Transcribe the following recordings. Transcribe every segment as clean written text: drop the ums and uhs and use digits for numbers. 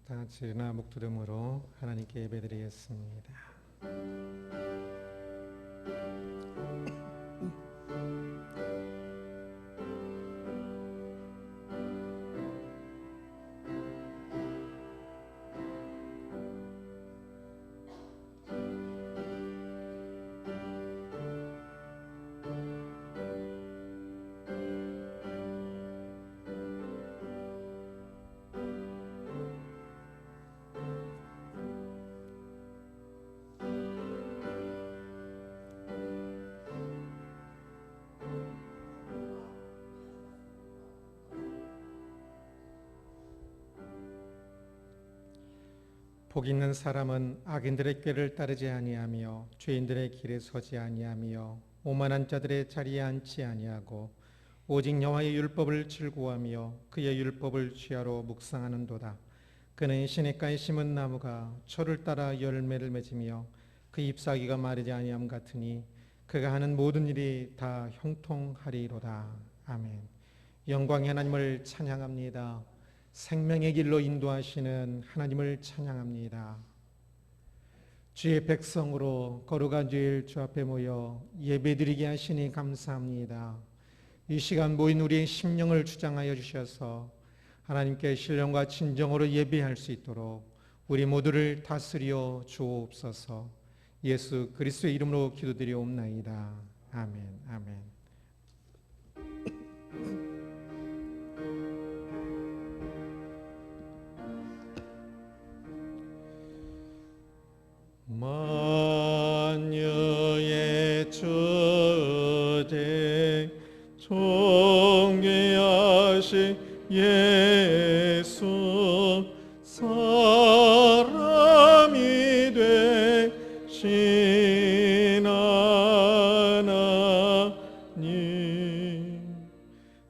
다 같이 은하 목도름으로 하나님께 예배드리겠습니다. 복 있는 사람은 악인들의 꾀를 따르지 아니하며 죄인들의 길에 서지 아니하며 오만한 자들의 자리에 앉지 아니하고 오직 여호와의 율법을 즐거워하며 그의 율법을 주야로 묵상하는도다. 그는 시냇가에 심은 나무가 철을 따라 열매를 맺으며 그 잎사귀가 마르지 아니함 같으니 그가 하는 모든 일이 다 형통하리로다. 아멘. 영광의 하나님을 찬양합니다. 생명의 길로 인도하시는 하나님을 찬양합니다. 주의 백성으로 거룩한 주일 주 앞에 모여 예배드리게 하시니 감사합니다. 이 시간 모인 우리의 심령을 주장하여 주셔서 하나님께 신령과 진정으로 예배할 수 있도록 우리 모두를 다스려 주옵소서. 예수 그리스도의 이름으로 기도드리옵나이다. 아멘. 아멘. 만유의 주제 존귀하신 예수 사람이 되신 하나님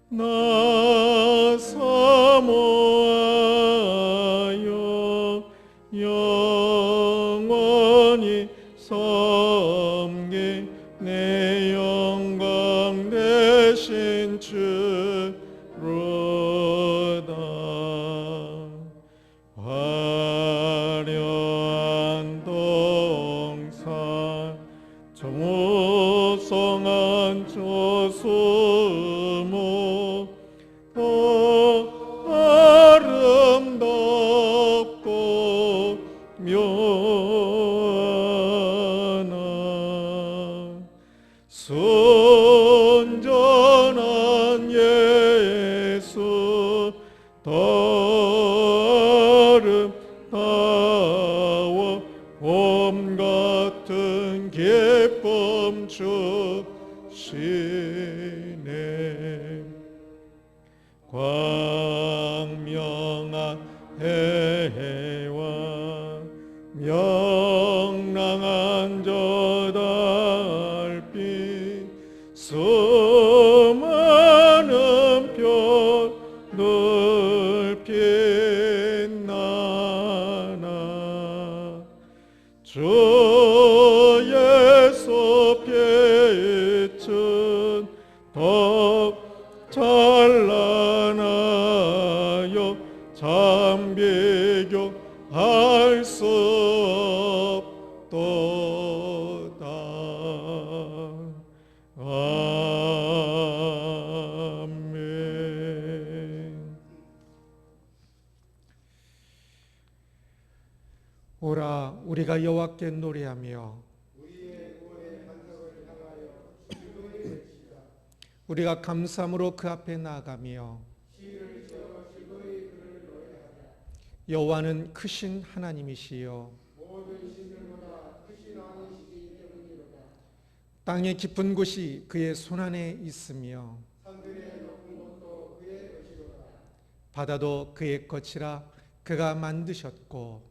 나 사모하여 영원히 섬기 내 영광 되신 주로다. 화려한 동산 정오성한 조수모 더 아름답고 묘하나 순전한 예수 더 아름다워 봄 같은 기쁨 주시네. 광명한 해와 명랑한 저 달빛 수많은 별 넓힌 나나 주의 소 빛은 더 찬란하여 참 비교할 수 없도다. 아멘. 오라 우리가 여호와께 노래하며 우리가 감사함으로 그 앞에 나아가며 여호와는 크신 하나님이시요 땅의 깊은 곳이 그의 손안에 있으며 바다도 그의 것이라 그가 만드셨고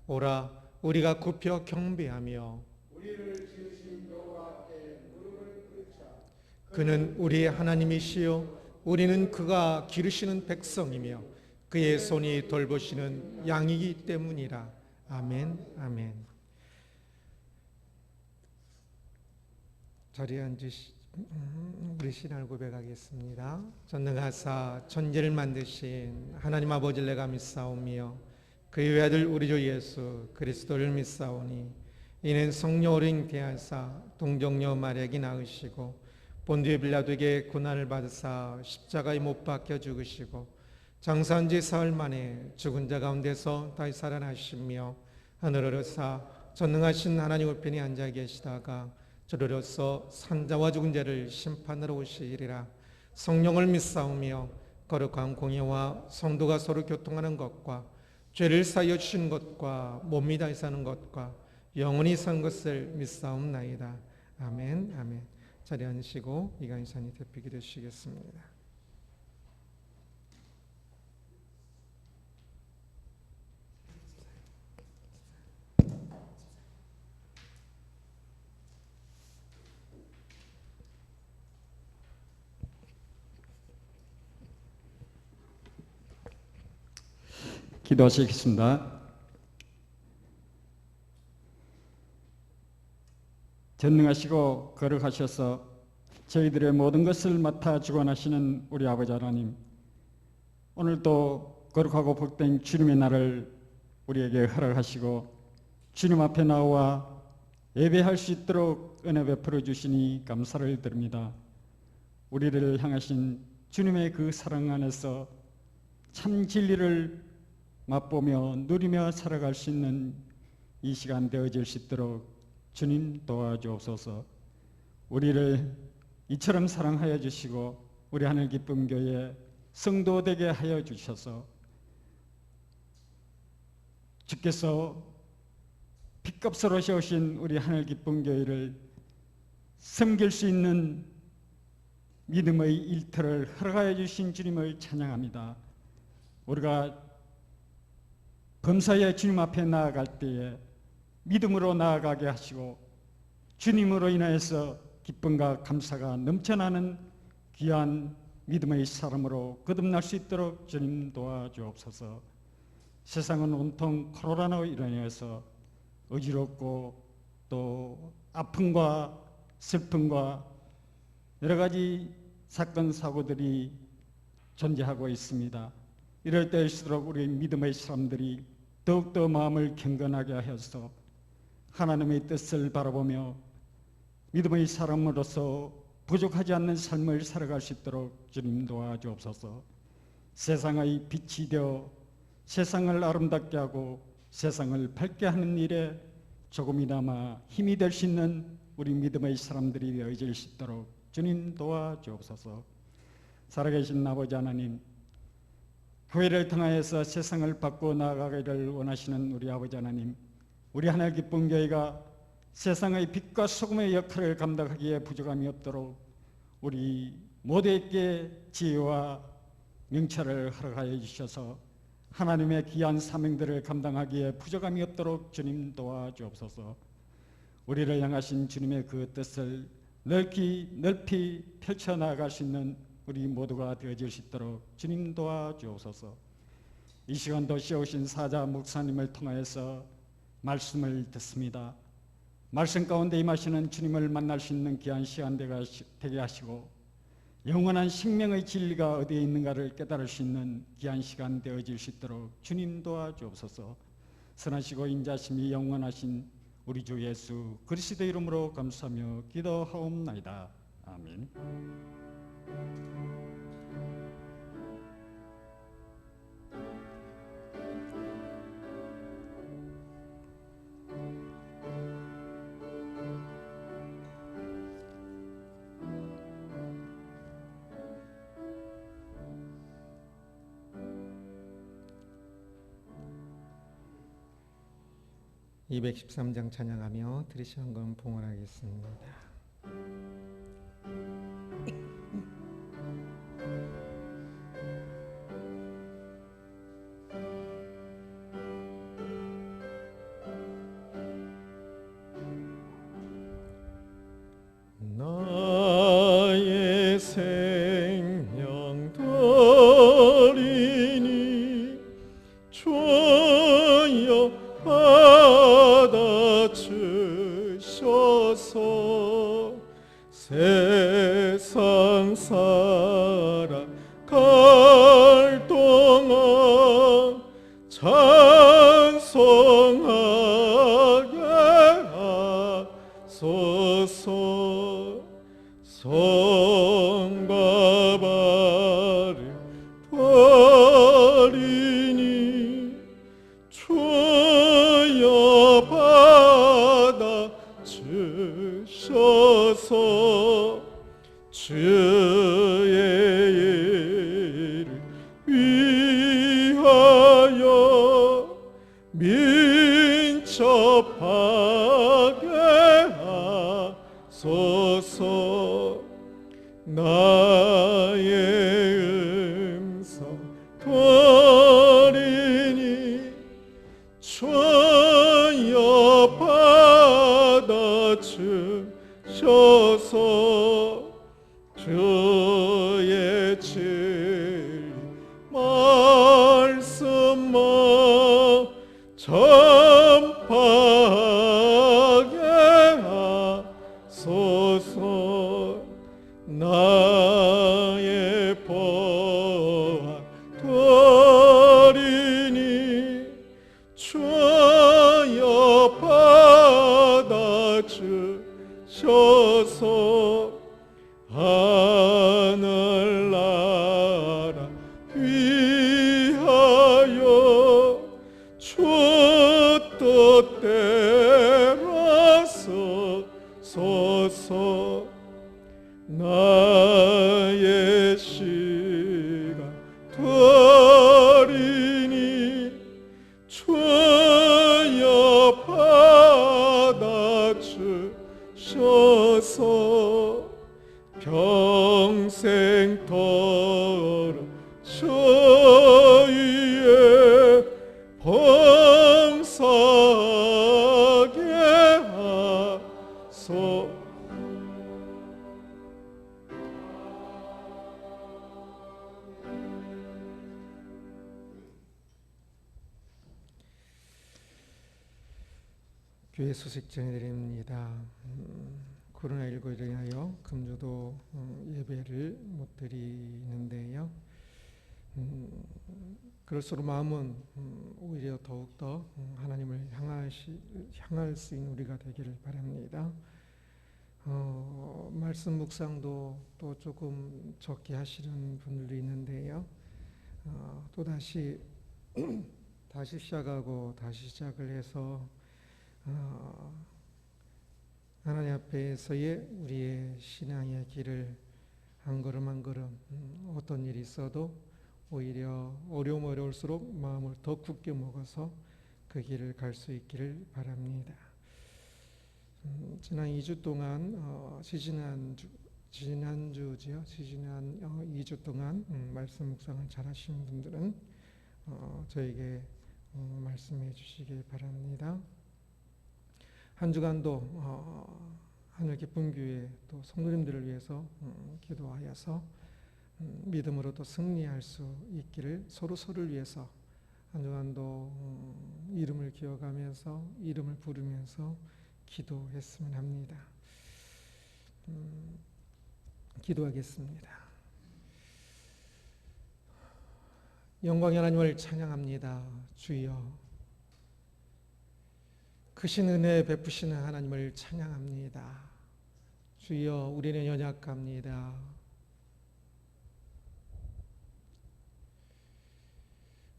오라 우리가 굽혀 경배하며 그는 우리의 하나님이시요 우리는 그가 기르시는 백성이며 그의 손이 돌보시는 양이기 때문이라. 아멘. 아멘. 자리에 우리 신앙을 고백하겠습니다. 전능하사 천지를 만드신 하나님 아버지를 내가 믿사오며 그의 외아들 우리 주 예수 그리스도를 믿사오니 이는 성령으로 잉태하사 동정녀 마리아에게 낳으시고 본디오 빌라도에게 고난을 받으사 십자가에 못 박혀 죽으시고 장사한 지 사흘 만에 죽은 자 가운데서 다시 살아나시며 하늘을 오르사 전능하신 하나님 우편에 앉아 계시다가 저리로서 산자와 죽은 자를 심판하러 오시리라. 성령을 믿사오며 거룩한 공예와 성도가 서로 교통하는 것과 죄를 사하여 주시는 것과 몸이 다시 사는 것과 영원히 산 것을 믿사옵나이다. 아멘. 아멘. 자리에 앉으시고 이간희사님 대표 기도하시겠습니다. 기도하시겠습니다. 전능하시고 거룩하셔서 저희들의 모든 것을 맡아 주관하시는 우리 아버지 하나님, 오늘도 거룩하고 복된 주님의 날을 우리에게 허락하시고 주님 앞에 나와 예배할 수 있도록 은혜 베풀어 주시니 감사를 드립니다. 우리를 향하신 주님의 그 사랑 안에서 참 진리를 맛보며 누리며 살아갈 수 있는 이 시간 되어질 수 있도록 주님 도와주옵소서. 우리를 이처럼 사랑하여 주시고 우리 하늘 기쁨 교회 성도 되게 하여 주셔서 주께서 핏값으로 세우신 우리 하늘 기쁨 교회를 섬길 수 있는 믿음의 일터를 허락하여 주신 주님을 찬양합니다. 우리가 범사에 주님 앞에 나아갈 때에 믿음으로 나아가게 하시고 주님으로 인하여서 기쁨과 감사가 넘쳐나는 귀한 믿음의 사람으로 거듭날 수 있도록 주님 도와주옵소서. 세상은 온통 코로나로 인하여서 어지럽고 또 아픔과 슬픔과 여러 가지 사건 사고들이 존재하고 있습니다. 이럴 때일수록 우리 믿음의 사람들이 더욱더 마음을 경건하게 하여서 하나님의 뜻을 바라보며 믿음의 사람으로서 부족하지 않는 삶을 살아갈 수 있도록 주님 도와주옵소서. 세상의 빛이 되어 세상을 아름답게 하고 세상을 밝게 하는 일에 조금이나마 힘이 될 수 있는 우리 믿음의 사람들이 되어질 수 있도록 주님 도와주옵소서. 살아계신 아버지 하나님, 교회를 통하여서 세상을 바꾸어 나아가기를 원하시는 우리 아버지 하나님, 우리 하늘 기쁨 교회가 세상의 빛과 소금의 역할을 감당하기에 부족함이 없도록 우리 모두에게 지혜와 명철을 허락하여 주셔서 하나님의 귀한 사명들을 감당하기에 부족함이 없도록 주님 도와주옵소서. 우리를 향하신 주님의 그 뜻을 넓히 펼쳐나갈 수 있는 우리 모두가 되어질 수 있도록 주님 도와주옵소서. 이 시간도 씌우신 사자 목사님을 통하여서 말씀을 듣습니다. 말씀 가운데 임하시는 주님을 만날 수 있는 귀한 시간 되게 하시고 영원한 생명의 진리가 어디에 있는가를 깨달을 수 있는 귀한 시간 되어질 수 있도록 주님 도와주옵소서. 선하시고 인자심이 영원하신 우리 주 예수 그리스도 이름으로 감사하며 기도하옵나이다. 아멘. 213장 찬양하며 드리시 헌금 봉헌하겠습니다. 나의 생명 드리니 주여 받아주셔서 세상 살아갈 동안 찬송하게 하소서. 성과 발을 버리니 주여 받아 주셔서 주의 일을 위하여 민첩하게 하소서. 나의 음성 들으니 주여 받아 주셔서 주의 진리 말씀만 전파하게 하소서. 나의 보안 드리니 주여 받아 주셔서 하늘나라 위하여 주 뜻대로 서소서. 나의 시간 드리니 주여 받아 주셔서 평생토록 주 위에 범사하게 하소서. 교회 소식 전해드립니다. 코로나19로 인하여 금주도 예배를 못 드리는데요. 그럴수록 마음은 오히려 더욱더 하나님을 향할 수 있는 우리가 되기를 바랍니다. 말씀 묵상도 또 조금 적게 하시는 분들도 있는데요. 또다시 시작하고 다시 시작을 해서 하나님 앞에서의 우리의 신앙의 길을 한 걸음 한 걸음 어떤 일이 있어도 오히려 어려울수록 마음을 더 굳게 먹어서 그 길을 갈 수 있기를 바랍니다. 지난 2주 동안 지난 2주 동안 말씀 묵상을 잘 하신 분들은 저에게 말씀해 주시기 바랍니다. 한 주간도 하늘 기쁨 교회 또 성도님들을 위해서 기도하여서 믿음으로 또 승리할 수 있기를 서로를 위해서 한 주간도 이름을 기억하면서 이름을 부르면서 기도했으면 합니다. 기도하겠습니다. 영광의 하나님을 찬양합니다. 주여, 크신 은혜 베푸시는 하나님을 찬양합니다. 주여, 우리는 연약합니다.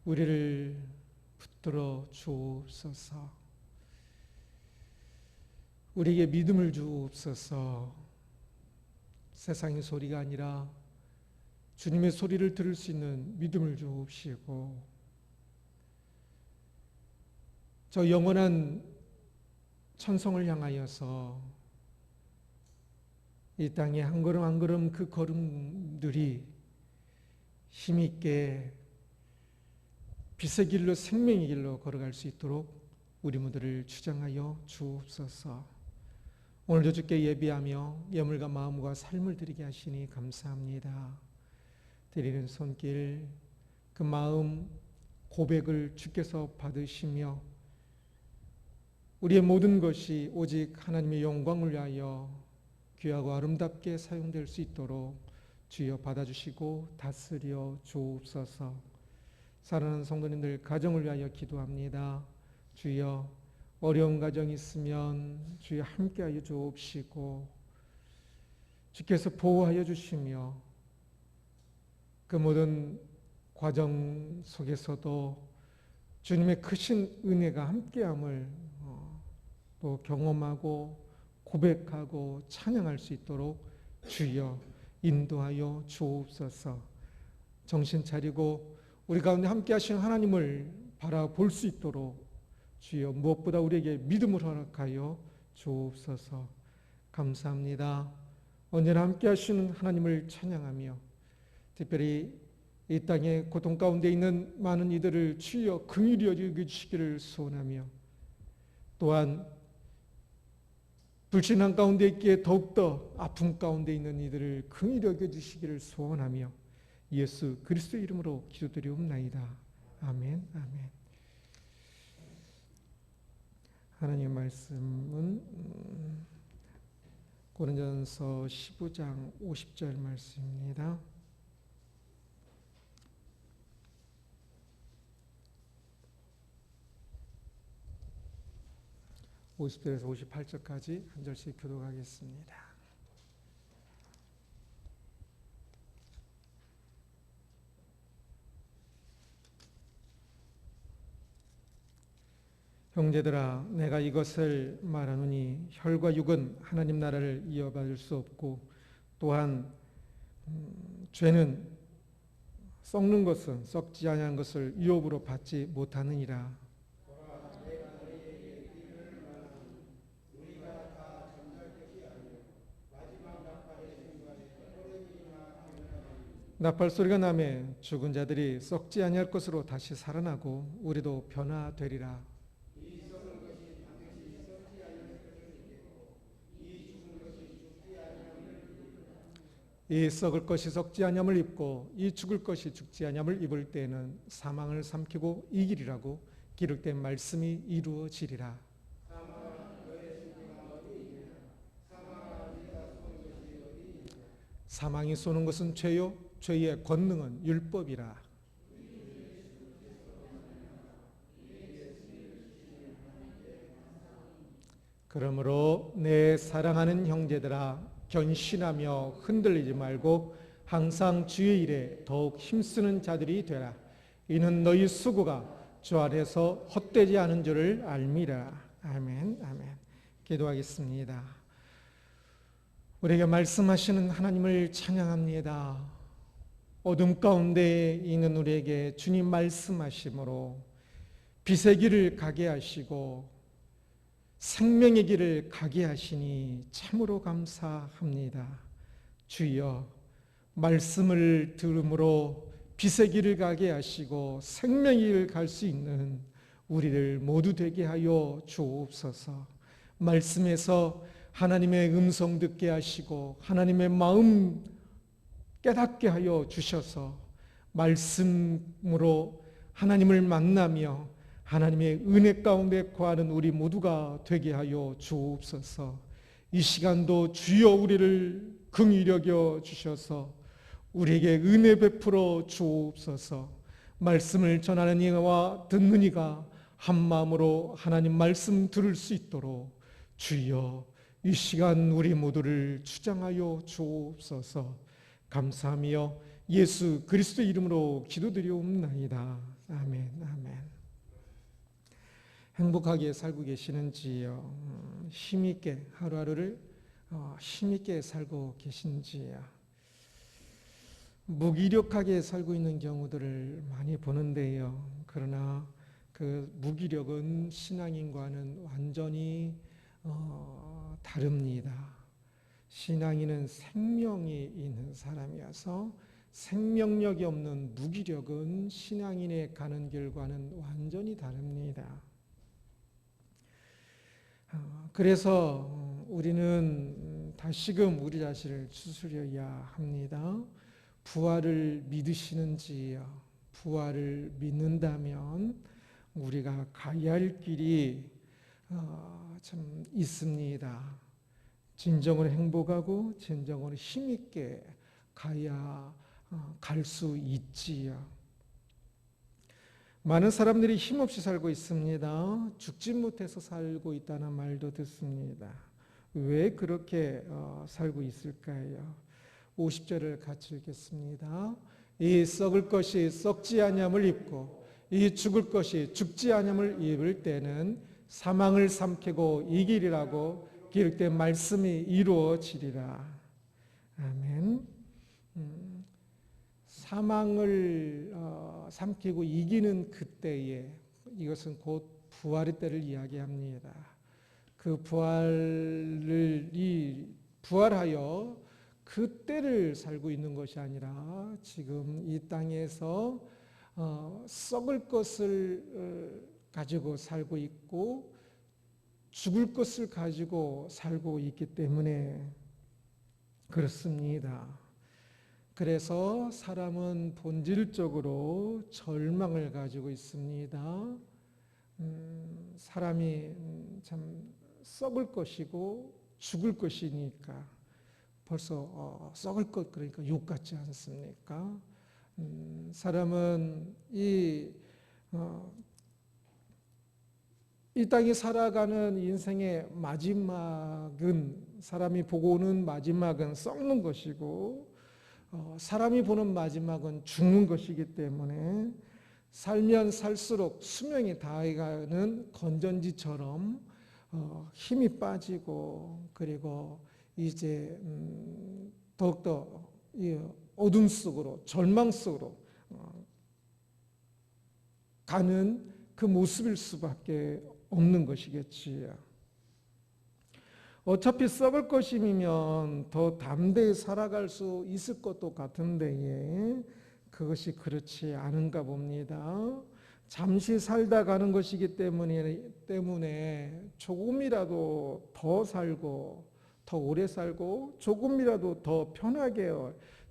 우리를 붙들어 주옵소서. 우리에게 믿음을 주옵소서. 세상의 소리가 아니라 주님의 소리를 들을 수 있는 믿음을 주옵시고, 저 영원한 천성을 향하여서 이 땅에 한 걸음 한 걸음 그 걸음들이 힘있게 빛의 길로 생명의 길로 걸어갈 수 있도록 우리 모두를 주장하여 주옵소서. 오늘도 주께 예비하며 예물과 마음과 삶을 드리게 하시니 감사합니다. 드리는 손길, 그 마음 고백을 주께서 받으시며 우리의 모든 것이 오직 하나님의 영광을 위하여 귀하고 아름답게 사용될 수 있도록 주여 받아주시고 다스려 주옵소서. 사랑하는 성도님들 가정을 위하여 기도합니다. 주여 어려운 가정이 있으면 주여 함께하여 주옵시고 주께서 보호하여 주시며 그 모든 과정 속에서도 주님의 크신 은혜가 함께함을 또 경험하고 고백하고 찬양할 수 있도록 주여 인도하여 주옵소서. 정신 차리고 우리 가운데 함께 하시는 하나님을 바라볼 수 있도록 주여 무엇보다 우리에게 믿음을 허락하여 주옵소서. 감사합니다. 언제나 함께 하시는 하나님을 찬양하며 특별히 이 땅에 고통 가운데 있는 많은 이들을 주여 긍휼히 여겨주시기를 소원하며 또한 불신앙 가운데 있기에 더욱더 아픔 가운데 있는 이들을 긍휼히 여겨주시기를 소원하며 예수 그리스도의 이름으로 기도드리옵나이다. 아멘. 아멘. 하나님의 말씀은 고린도전서 15장 50절 말씀입니다. 50절에서 58절까지 한 절씩 교독하겠습니다. 형제들아 내가 이것을 말하노니 혈과 육은 하나님 나라를 이어받을 수 없고 또한 죄는 썩는 것은 썩지 아니한 것을 유업으로 받지 못하느니라. 나팔 소리가 나매 죽은 자들이 썩지 아니할 것으로 다시 살아나고 우리도 변화되리라. 이 썩을 것이 썩지 아니함을 입고 이 죽을 것이 죽지 아니함을 입을 때에는 사망을 삼키고 이기리라고 기록된 말씀이 이루어지리라. 사망이 쏘는 것은 죄요 죄의 권능은 율법이라. 그러므로 내 사랑하는 형제들아 견신하며 흔들리지 말고 항상 주의 일에 더욱 힘쓰는 자들이 되라. 이는 너희 수고가 주 안에서 헛되지 않은 줄을 알미라. 아멘. 아멘. 기도하겠습니다. 우리에게 말씀하시는 하나님을 찬양합니다. 어둠 가운데 있는 우리에게 주님 말씀하심으로 빛의 길을 가게 하시고 생명의 길을 가게 하시니 참으로 감사합니다. 주여 말씀을 들음으로 빛의 길을 가게 하시고 생명의 길을 갈 수 있는 우리들 모두 되게 하여 주옵소서. 말씀에서 하나님의 음성 듣게 하시고 하나님의 마음 깨닫게 하여 주셔서 말씀으로 하나님을 만나며 하나님의 은혜 가운데 거하는 우리 모두가 되게 하여 주옵소서. 이 시간도 주여 우리를 긍휼히 여겨 주셔서 우리에게 은혜 베풀어 주옵소서. 말씀을 전하는 이와 듣는 이가 한 마음으로 하나님 말씀 들을 수 있도록 주여 이 시간 우리 모두를 주장하여 주옵소서. 감사하며 예수 그리스도 이름으로 기도드리옵나이다. 아멘. 아멘. 행복하게 살고 계시는지요? 힘있게 하루하루를 힘있게 살고 계신지요? 무기력하게 살고 있는 경우들을 많이 보는데요. 그러나 그 무기력은 신앙인과는 완전히 다릅니다. 신앙인은 생명이 있는 사람이어서 생명력이 없는 무기력은 신앙인의 가는 길과는 완전히 다릅니다. 그래서 우리는 다시금 우리 자신을 추스려야 합니다. 부활을 믿으시는지요? 부활을 믿는다면 우리가 가야 할 길이 참 있습니다. 진정으로 행복하고 진정으로 힘있게 가야 갈 수 있지요. 많은 사람들이 힘없이 살고 있습니다. 죽지 못해서 살고 있다는 말도 듣습니다. 왜 그렇게 살고 있을까요? 50절을 같이 읽겠습니다. 이 썩을 것이 썩지 아니함을 입고 이 죽을 것이 죽지 아니함을 입을 때는 사망을 삼키고 이기리라고 기록된 말씀이 이루어지리라. 아멘. 사망을 삼키고 이기는 그때에, 이것은 곧 부활의 때를 이야기합니다. 그 부활하여 그 때를 살고 있는 것이 아니라 지금 이 땅에서 썩을 것을 가지고 살고 있고 죽을 것을 가지고 살고 있기 때문에 그렇습니다. 그래서 사람은 본질적으로 절망을 가지고 있습니다. 사람이 참 썩을 것이고 죽을 것이니까 벌써 썩을 것, 그러니까 욕 같지 않습니까? 사람은 이 땅에 살아가는 인생의 마지막은, 사람이 보고 오는 마지막은 썩는 것이고 사람이 보는 마지막은 죽는 것이기 때문에 살면 살수록 수명이 다해가는 건전지처럼 힘이 빠지고, 그리고 이제 더욱더 어둠 속으로, 절망 속으로 가는 그 모습일 수밖에 없는 것이겠지요. 어차피 썩을 것이면 더 담대히 살아갈 수 있을 것도 같은데 그것이 그렇지 않은가 봅니다. 잠시 살다 가는 것이기 때문에 조금이라도 더 살고 더 오래 살고 조금이라도 더 편하게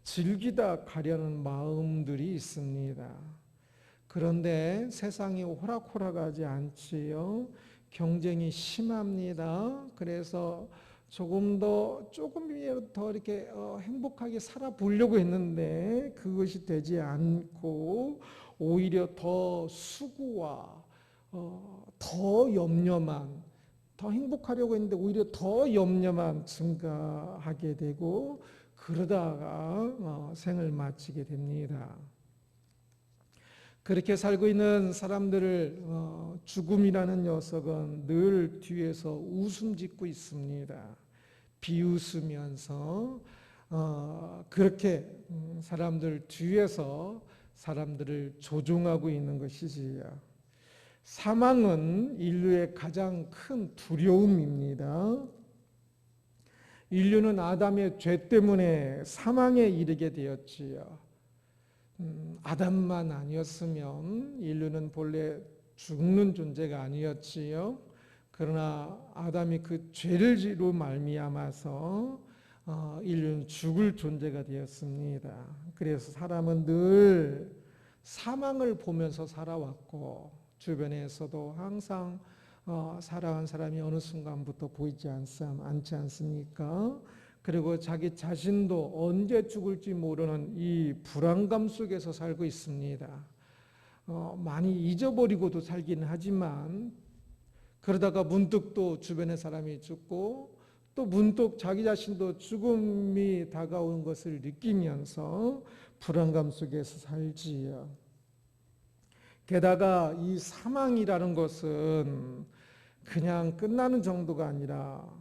즐기다 가려는 마음들이 있습니다. 그런데 세상이 호락호락하지 않지요. 경쟁이 심합니다. 그래서 조금이라도 더 이렇게 행복하게 살아보려고 했는데 그것이 되지 않고 오히려 더 수고와 더 염려만, 더 행복하려고 했는데 오히려 더 염려만 증가하게 되고 그러다가 생을 마치게 됩니다. 그렇게 살고 있는 사람들을 죽음이라는 녀석은 늘 뒤에서 웃음 짓고 있습니다. 비웃으면서 그렇게 사람들 뒤에서 사람들을 조종하고 있는 것이지요. 사망은 인류의 가장 큰 두려움입니다. 인류는 아담의 죄 때문에 사망에 이르게 되었지요. 아담만 아니었으면 인류는 본래 죽는 존재가 아니었지요. 그러나 아담이 그 죄를로 말미암아서 인류는 죽을 존재가 되었습니다. 그래서 사람은 늘 사망을 보면서 살아왔고 주변에서도 항상 살아간 사람이 어느 순간부터 보이지 않지 않습니까? 그리고 자기 자신도 언제 죽을지 모르는 이 불안감 속에서 살고 있습니다. 많이 잊어버리고도 살기는 하지만 그러다가 문득 또 주변의 사람이 죽고 또 문득 자기 자신도 죽음이 다가오는 것을 느끼면서 불안감 속에서 살지요. 게다가 이 사망이라는 것은 그냥 끝나는 정도가 아니라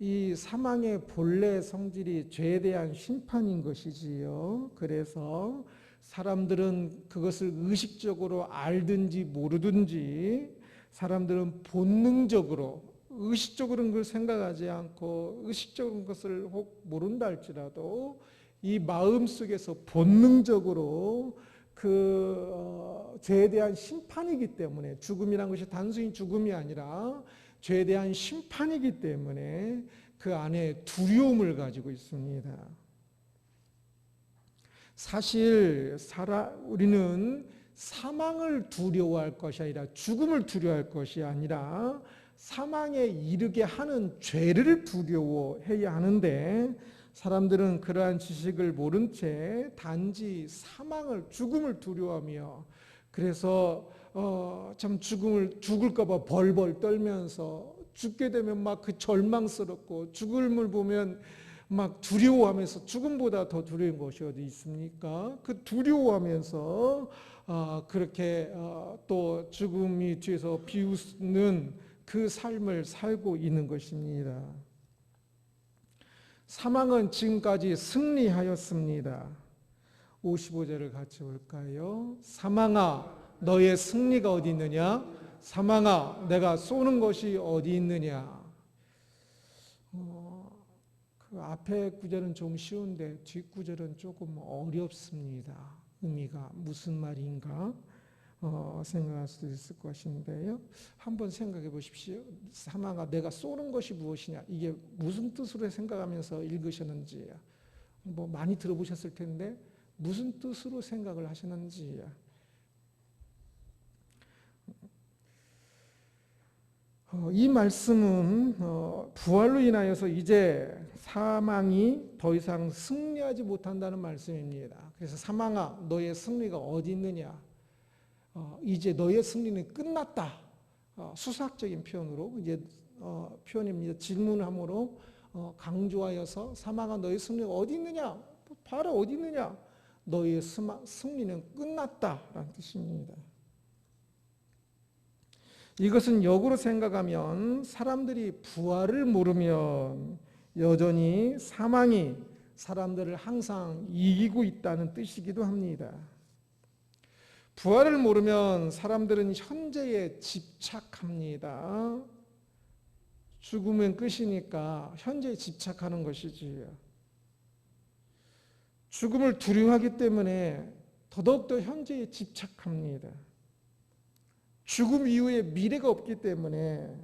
이 사망의 본래 성질이 죄에 대한 심판인 것이지요. 그래서 사람들은 그것을 의식적으로 알든지 모르든지 사람들은 본능적으로, 의식적으로는 그걸 생각하지 않고 의식적인 것을 혹 모른다 할지라도 이 마음 속에서 본능적으로 그 죄에 대한 심판이기 때문에, 죽음이란 것이 단순히 죽음이 아니라 죄에 대한 심판이기 때문에 그 안에 두려움을 가지고 있습니다. 사실 우리는 사망을 두려워할 것이 아니라 죽음을 두려워할 것이 아니라 사망에 이르게 하는 죄를 두려워해야 하는데 사람들은 그러한 지식을 모른 채 단지 죽음을 두려워하며 그래서 참 죽을까봐 벌벌 떨면서 죽게 되면 막 그 절망스럽고 죽음을 보면 막 두려워하면서 죽음보다 더 두려운 것이 어디 있습니까? 그 두려워하면서 그렇게 또 죽음이 뒤에서 비웃는 그 삶을 살고 있는 것입니다. 사망은 지금까지 승리하였습니다. 55절을 같이 볼까요? 사망아 너의 승리가 어디 있느냐? 사망아 내가 쏘는 것이 어디 있느냐? 그 앞에 구절은 좀 쉬운데 뒷 구절은 조금 어렵습니다. 의미가 무슨 말인가 생각할 수도 있을 것인데요. 한번 생각해 보십시오. 사망아 내가 쏘는 것이 무엇이냐? 이게 무슨 뜻으로 생각하면서 읽으셨는지 뭐 많이 들어보셨을 텐데 무슨 뜻으로 생각을 하셨는지 이 말씀은 부활로 인하여서 이제 사망이 더 이상 승리하지 못한다는 말씀입니다. 그래서 사망아 너의 승리가 어디 있느냐? 이제 너의 승리는 끝났다. 수사학적인 표현으로 이제 표현입니다. 질문함으로 강조하여서 사망아 너의 승리가 어디 있느냐? 봐라 어디 있느냐? 너의 승리는 끝났다라는 뜻입니다. 이것은 역으로 생각하면 사람들이 부활을 모르면 여전히 사망이 사람들을 항상 이기고 있다는 뜻이기도 합니다. 부활을 모르면 사람들은 현재에 집착합니다. 죽으면 끝이니까 현재에 집착하는 것이지요. 죽음을 두려워하기 때문에 더더욱더 현재에 집착합니다. 죽음 이후에 미래가 없기 때문에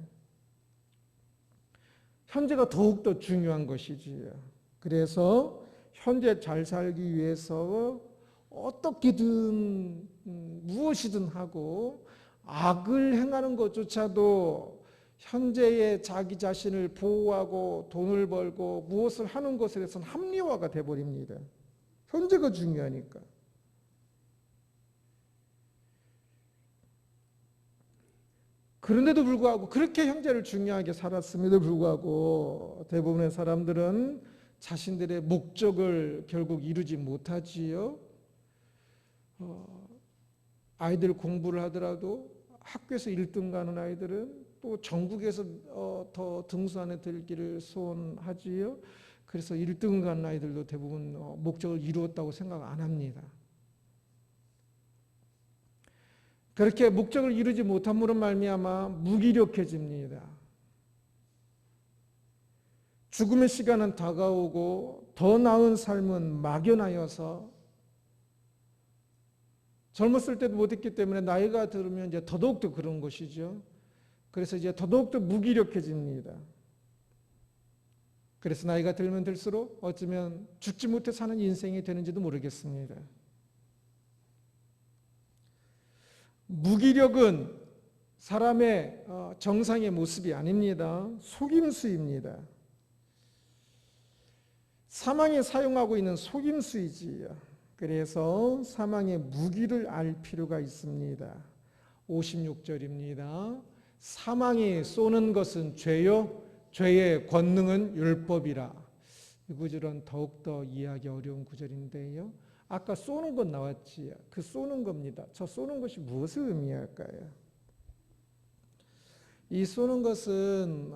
현재가 더욱더 중요한 것이지요. 그래서 현재 잘 살기 위해서 어떻게든 무엇이든 하고 악을 행하는 것조차도 현재의 자기 자신을 보호하고 돈을 벌고 무엇을 하는 것에 대해서는 합리화가 돼버립니다. 현재가 중요하니까. 그런데도 불구하고 그렇게 현재를 중요하게 살았음에도 불구하고 대부분의 사람들은 자신들의 목적을 결국 이루지 못하지요. 아이들 공부를 하더라도 학교에서 1등 가는 아이들은 또 전국에서 더 등수 안에 들기를 소원하지요. 그래서 1등 가는 아이들도 대부분 목적을 이루었다고 생각 안 합니다. 그렇게 목적을 이루지 못함으로 말미암아 무기력해집니다. 죽음의 시간은 다가오고 더 나은 삶은 막연하여서 젊었을 때도 못했기 때문에 나이가 들으면 이제 더더욱더 그런 것이죠. 그래서 이제 더더욱더 무기력해집니다. 그래서 나이가 들면 들수록 어쩌면 죽지 못해 사는 인생이 되는지도 모르겠습니다. 무기력은 사람의 정상의 모습이 아닙니다. 속임수입니다. 사망에 사용하고 있는 속임수이지요. 그래서 사망의 무기를 알 필요가 있습니다. 56절입니다. 사망이 쏘는 것은 죄요, 죄의 권능은 율법이라. 이 구절은 더욱더 이해하기 어려운 구절인데요. 아까 쏘는 것 나왔지요. 그 쏘는 겁니다. 저 쏘는 것이 무엇을 의미할까요? 이 쏘는 것은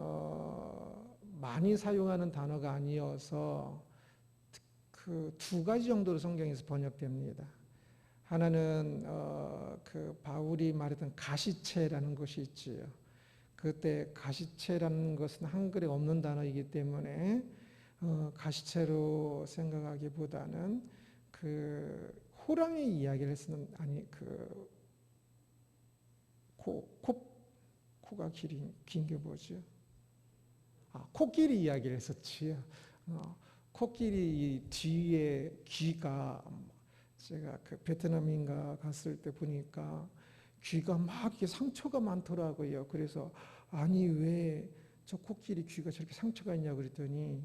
많이 사용하는 단어가 아니어서 그 두 가지 정도로 성경에서 번역됩니다. 하나는 그 바울이 말했던 가시체라는 것이 있지요. 그때 가시체라는 것은 한글에 없는 단어이기 때문에 가시체로 생각하기보다는 그 호랑이 이야기를 했으면 아니 그 코가 긴 게 뭐죠? 코끼리 이야기를 했었지요. 코끼리 뒤에 귀가 제가 그 베트남인가 갔을 때 보니까 귀가 막 이렇게 상처가 많더라고요. 그래서 아니 왜 저 코끼리 귀가 저렇게 상처가 있냐 그랬더니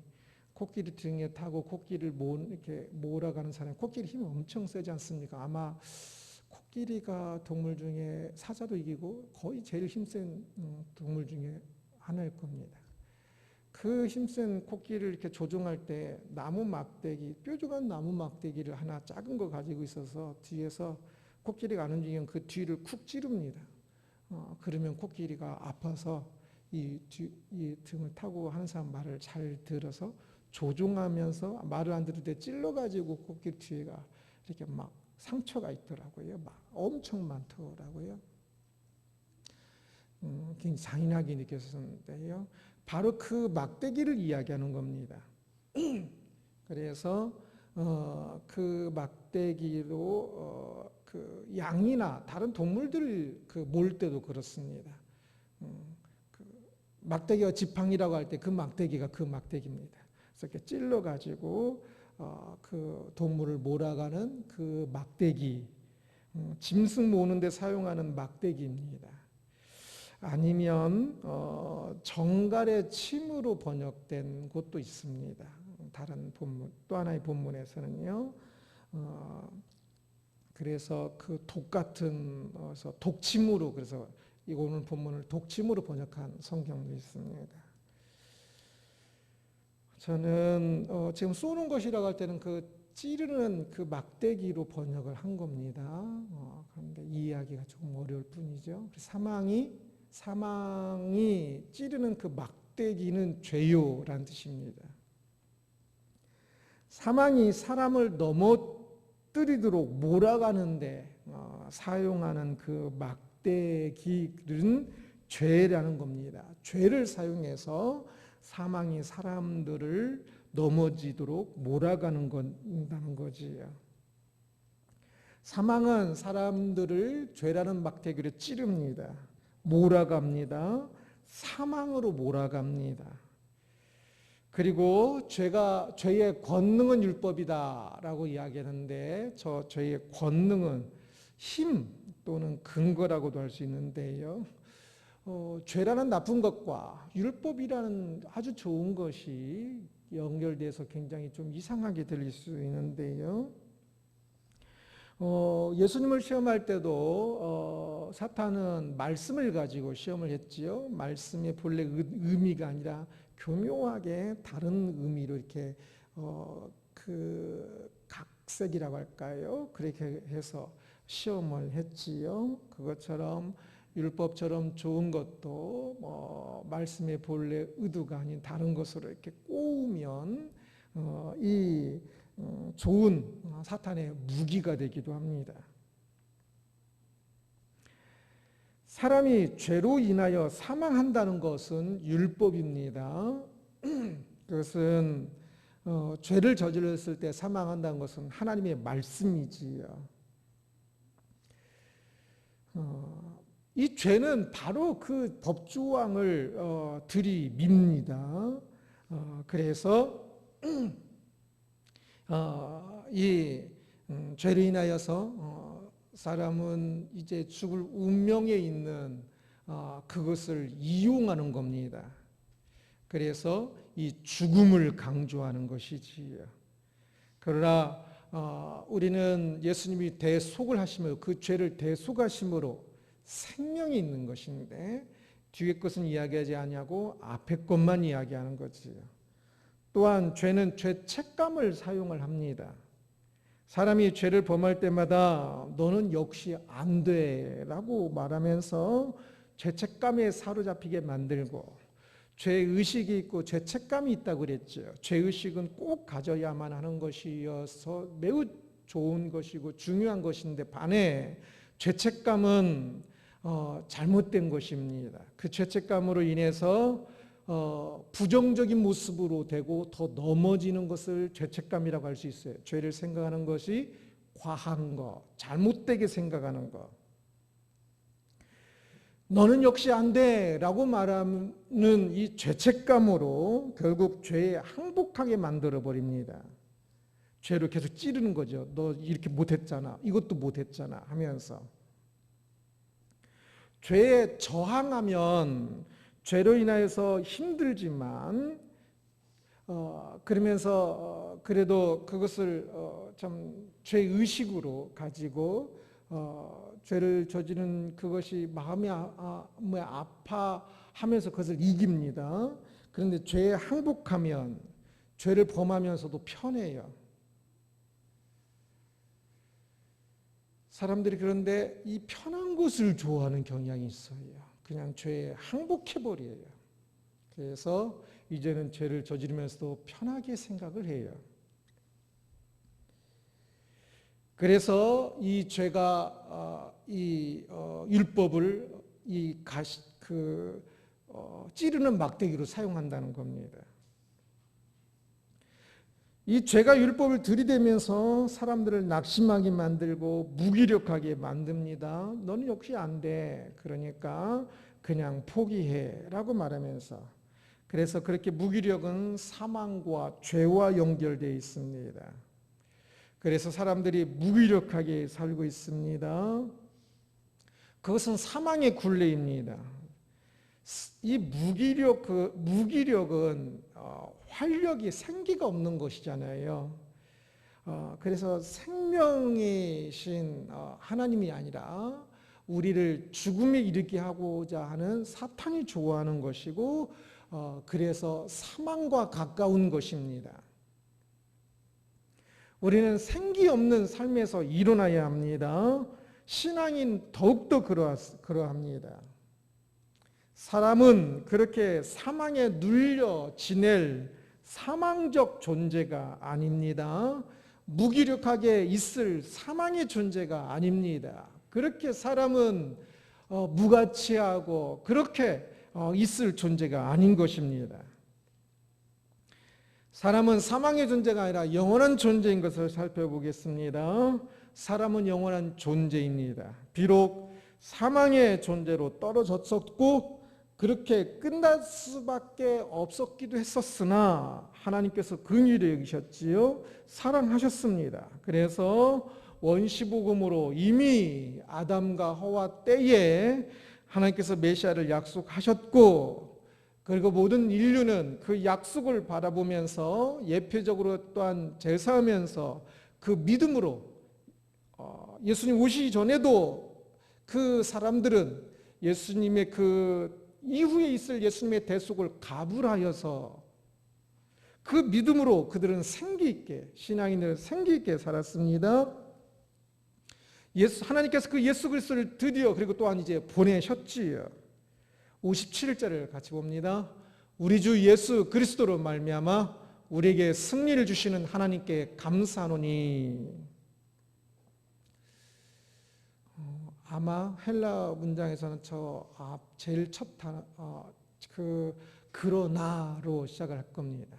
코끼리 등에 타고 코끼리를 이렇게 몰아가는 사람이 코끼리 힘이 엄청 세지 않습니까? 아마 코끼리가 동물 중에 사자도 이기고 거의 제일 힘센 동물 중에 하나일 겁니다. 그 힘센 코끼리를 이렇게 조종할 때 나무 막대기, 뾰족한 나무 막대기를 하나 작은 거 가지고 있어서 뒤에서 코끼리가 안 움직이면 그 뒤를 쿡 찌릅니다. 그러면 코끼리가 아파서 이 등을 타고 하는 사람 말을 잘 들어서 조종하면서 말을 안 들을 때 찔러가지고 코끼리 뒤에가 이렇게 막 상처가 있더라고요. 막 엄청 많더라고요. 굉장히 잔인하게 느꼈었는데요. 바로 그 막대기를 이야기하는 겁니다. 그래서 그 막대기로 그 양이나 다른 동물들을 몰 때도 그렇습니다. 그 막대기가 지팡이라고 할 때 그 막대기가 그 막대기입니다. 그래서 이렇게 찔러 가지고 그 동물을 몰아가는 그 막대기, 짐승 모는데 사용하는 막대기입니다. 아니면 정갈의 침으로 번역된 곳도 있습니다. 다른 본문, 또 하나의 본문에서는요. 그래서 그 독 같은 독침으로, 그래서 이 오늘 본문을 독침으로 번역한 성경도 있습니다. 저는 지금 쏘는 것이라고 할 때는 그 찌르는 그 막대기로 번역을 한 겁니다. 그런데 이 이야기가 조금 어려울 뿐이죠. 사망이 찌르는 그 막대기는 죄요라는 뜻입니다. 사망이 사람을 넘어뜨리도록 몰아가는데 사용하는 그 막대기는 죄라는 겁니다. 죄를 사용해서 사망이 사람들을 넘어지도록 몰아가는 건다는 거지요. 사망은 사람들을 죄라는 막대기로 찌릅니다. 몰아갑니다. 사망으로 몰아갑니다. 그리고 죄의 권능은 율법이다라고 이야기하는데 저 죄의 권능은 힘 또는 근거라고도 할 수 있는데요. 죄라는 나쁜 것과 율법이라는 아주 좋은 것이 연결돼서 굉장히 좀 이상하게 들릴 수 있는데요. 예수님을 시험할 때도 사탄은 말씀을 가지고 시험을 했지요. 말씀의 본래 의미가 아니라 교묘하게 다른 의미로 이렇게 그 각색이라고 할까요? 그렇게 해서 시험을 했지요. 그것처럼 율법처럼 좋은 것도 말씀의 본래 의도가 아닌 다른 것으로 이렇게 꼬우면 이 좋은 사탄의 무기가 되기도 합니다. 사람이 죄로 인하여 사망한다는 것은 율법입니다. 그것은 죄를 저질렀을 때 사망한다는 것은 하나님의 말씀이지요. 이 죄는 바로 그 법조항을 들이밉니다. 그래서 이 죄로 인하여서 사람은 이제 죽을 운명에 있는 그것을 이용하는 겁니다. 그래서 이 죽음을 강조하는 것이지요. 그러나 우리는 예수님이 대속을 하심으로 그 죄를 대속하심으로 생명이 있는 것인데 뒤에 것은 이야기하지 아니하고 앞에 것만 이야기하는 거지요. 또한 죄는 죄책감을 사용을 합니다. 사람이 죄를 범할 때마다 너는 역시 안 돼라고 말하면서 죄책감에 사로잡히게 만들고 죄의식이 있고 죄책감이 있다고 그랬죠. 죄의식은 꼭 가져야만 하는 것이어서 매우 좋은 것이고 중요한 것인데 반해 죄책감은 잘못된 것입니다. 그 죄책감으로 인해서 부정적인 모습으로 되고 더 넘어지는 것을 죄책감이라고 할 수 있어요. 죄를 생각하는 것이 과한 것, 잘못되게 생각하는 것. 너는 역시 안 돼 라고 말하는 이 죄책감으로 결국 죄에 항복하게 만들어 버립니다. 죄로 계속 찌르는 거죠. 너 이렇게 못했잖아, 이것도 못했잖아 하면서. 죄에 저항하면 죄로 인하여서 힘들지만 그러면서 그래도 그것을 참 죄의식으로 가지고 죄를 저지른 그것이 마음에 아파하면서 그것을 이깁니다. 그런데 죄에 항복하면 죄를 범하면서도 편해요. 사람들이 그런데 이 편한 것을 좋아하는 경향이 있어요. 그냥 죄에 항복해버려요. 그래서 이제는 죄를 저지르면서도 편하게 생각을 해요. 그래서 이 죄가 율법을 찌르는 막대기로 사용한다는 겁니다. 이 죄가 율법을 들이대면서 사람들을 낙심하게 만들고 무기력하게 만듭니다. 너는 역시 안 돼. 그러니까 그냥 포기해 라고 말하면서, 그래서 그렇게 무기력은 사망과 죄와 연결되어 있습니다. 그래서 사람들이 무기력하게 살고 있습니다. 그것은 사망의 굴레입니다. 이 무기력은 활력이, 생기가 없는 것이잖아요. 그래서 생명이신 하나님이 아니라 우리를 죽음에 이르게 하고자 하는 사탄이 좋아하는 것이고, 그래서 사망과 가까운 것입니다. 우리는 생기 없는 삶에서 일어나야 합니다. 신앙인 더욱더 그러합니다. 사람은 그렇게 사망에 눌려 지낼 사망적 존재가 아닙니다. 무기력하게 있을 사망의 존재가 아닙니다. 그렇게 사람은 무가치하고 그렇게 있을 존재가 아닌 것입니다. 사람은 사망의 존재가 아니라 영원한 존재인 것을 살펴보겠습니다. 사람은 영원한 존재입니다. 비록 사망의 존재로 떨어졌었고 그렇게 끝날 수밖에 없었기도 했었으나 하나님께서 긍휼히 여기셨지요. 사랑하셨습니다. 그래서 원시복음으로 이미 아담과 하와 때에 하나님께서 메시아를 약속하셨고, 그리고 모든 인류는 그 약속을 바라보면서 예표적으로 또한 제사하면서 그 믿음으로 예수님 오시기 전에도 그 사람들은 예수님의 그 이후에 있을 예수님의 대속을 가불하여서 그 믿음으로 그들은 생기 있게, 신앙인들은 생기 있게 살았습니다. 하나님께서 그 예수 그리스도를 드디어 그리고 또한 이제 보내셨지요. 57절을 같이 봅니다. 우리 주 예수 그리스도로 말미암아 우리에게 승리를 주시는 하나님께 감사하노니. 아마 헬라 문장에서는 제일 첫 단어 그러나로 시작을 할 겁니다.